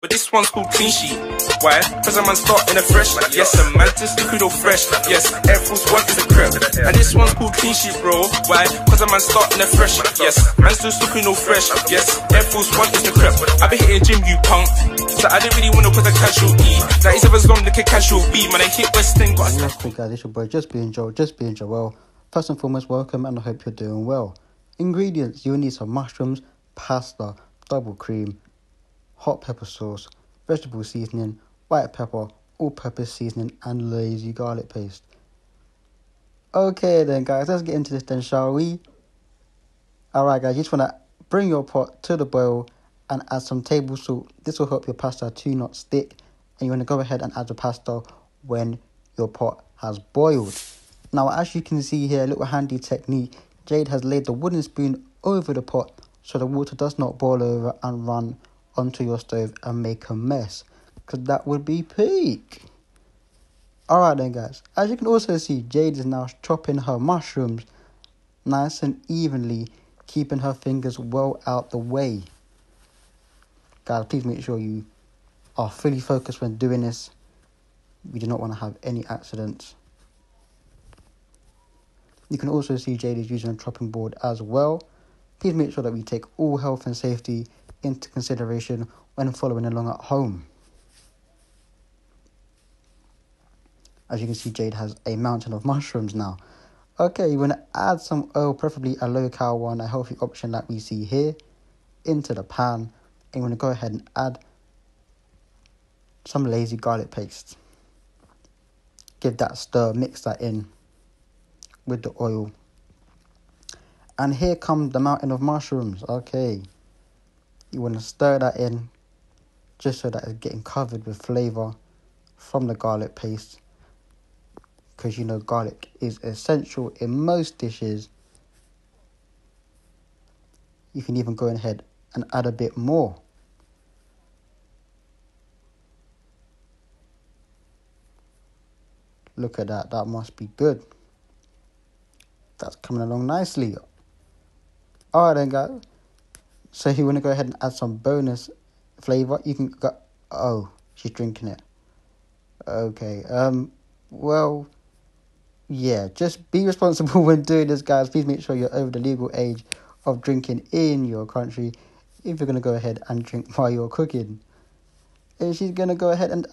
But this one's called clean sheet. Why? Cause a man starting afresh. Yes, a man just looking all fresh. Yes, Air Force One is a crep. And this one's called clean sheet, bro. Why? Cause a man starting afresh. Yes, man's just looking all fresh. Yes, Air Force One is the crep. I be hitting gym, you punk. So I didn't really wanna put a casual E. That is ever long like a casual B. Man, I hit West End, but What's cool, guys? It's your boy, Just Being Joe. Well, first and foremost, welcome, and I hope you're doing well. Ingredients: you'll need some mushrooms, pasta, double cream, hot pepper sauce, vegetable seasoning, white pepper, all-purpose seasoning, and lazy garlic paste. Okay then, guys, let's get into this then, shall we? Alright, guys, you just want to bring your pot to the boil and add some table salt. This will help your pasta to not stick, and you want to go ahead and add the pasta when your pot has boiled. Now, as you can see here, a little handy technique. Jade has laid the wooden spoon over the pot so the water does not boil over and run onto your stove and make a mess, because that would be peak. Alright then, guys, as you can also see, Jade is now chopping her mushrooms nice and evenly, keeping her fingers well out the way. Guys, please make sure you are fully focused when doing this. We do not want to have any accidents. You can also see Jade is using a chopping board as well. Please make sure that we take all health and safety into consideration when following along at home. As you can see, Jade has a mountain of mushrooms now. Okay, you want to add some oil, preferably a low-cal one, a healthy option like we see here, into the pan. And you want to go ahead and add some lazy garlic paste. Give that a stir, mix that in with the oil. And here comes the mountain of mushrooms. Okay, you want to stir that in just so that it's getting covered with flavour from the garlic paste, because you know garlic is essential in most dishes. You can even go ahead and add a bit more. Look at that, that must be good. That's coming along nicely. Alright then, guys. So you want to go ahead and add some bonus flavour. You can go... Oh, she's drinking it. Okay, well, yeah, just be responsible when doing this, guys. Please make sure you're over the legal age of drinking in your country if you're going to go ahead and drink while you're cooking. And she's going to go ahead and...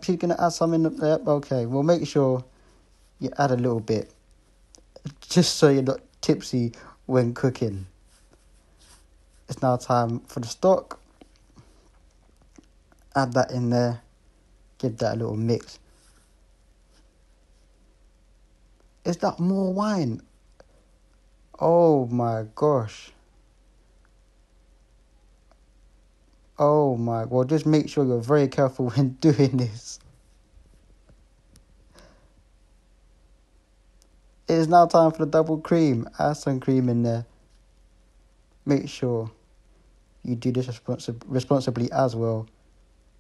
she's going to add some in the... Okay, well, make sure you add a little bit, just so you're not tipsy when cooking. It's now time for the stock. Add that in there. Give that a little mix. Is that more wine? Oh my gosh. Oh my... Well, just make sure you're very careful when doing this. It is now time for the double cream. Add some cream in there. Make sure you do this responsibly as well.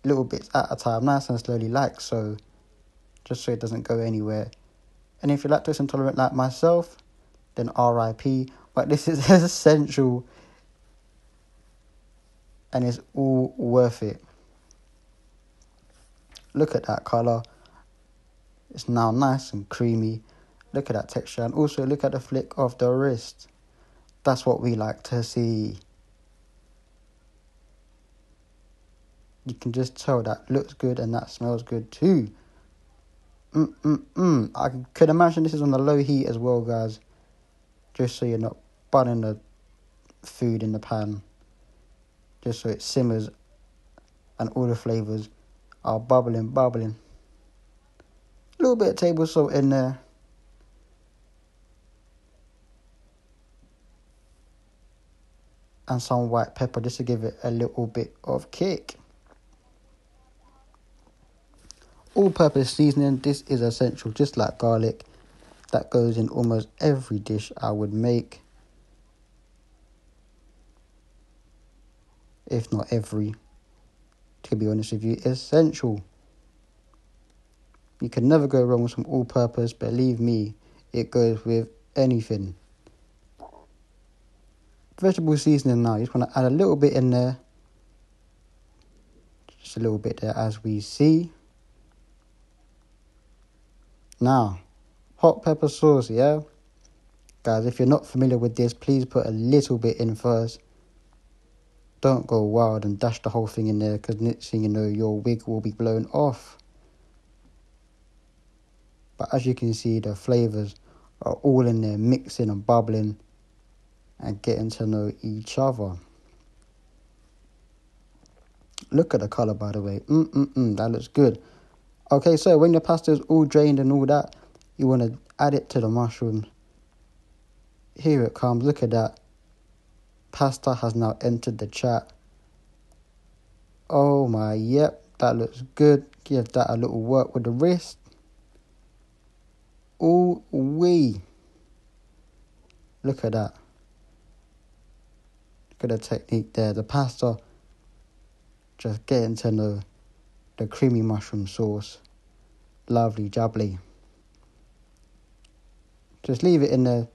Little bits at a time, nice and slowly, like so. Just so it doesn't go anywhere. And if you're lactose intolerant like myself, then RIP. But this is essential. And it's all worth it. Look at that colour. It's now nice and creamy. Look at that texture. And also look at the flick of the wrist. That's what we like to see. You can just tell that looks good and that smells good too. I could imagine this is on the low heat as well, guys. Just so you're not burning the food in the pan. Just so it simmers and all the flavours are bubbling. A little bit of table salt in there. And some white pepper just to give it a little bit of kick. All-purpose seasoning, this is essential, just like garlic. That goes in almost every dish I would make. If not every. To be honest with you, essential. You can never go wrong with some all-purpose. Believe me, it goes with anything. Vegetable seasoning now. You just want to add a little bit in there. just a little bit there as we see. Now, hot pepper sauce, yeah? Guys, if you're not familiar with this, please put a little bit in first. Don't go wild and dash the whole thing in there, because next thing you know, your wig will be blown off. But as you can see, the flavours are all in there, mixing and bubbling and getting to know each other. Look at the colour, by the way. That looks good. Okay, so when your pasta is all drained and all that, you want to add it to the mushrooms. Here it comes. Look at that. Pasta has now entered the chat. Oh my, yep, that looks good. Give that a little work with the wrist. Ooh wee. Look at that. Look at the technique there. The pasta just getting to know the creamy mushroom sauce. Lovely jubbly. Just leave it in there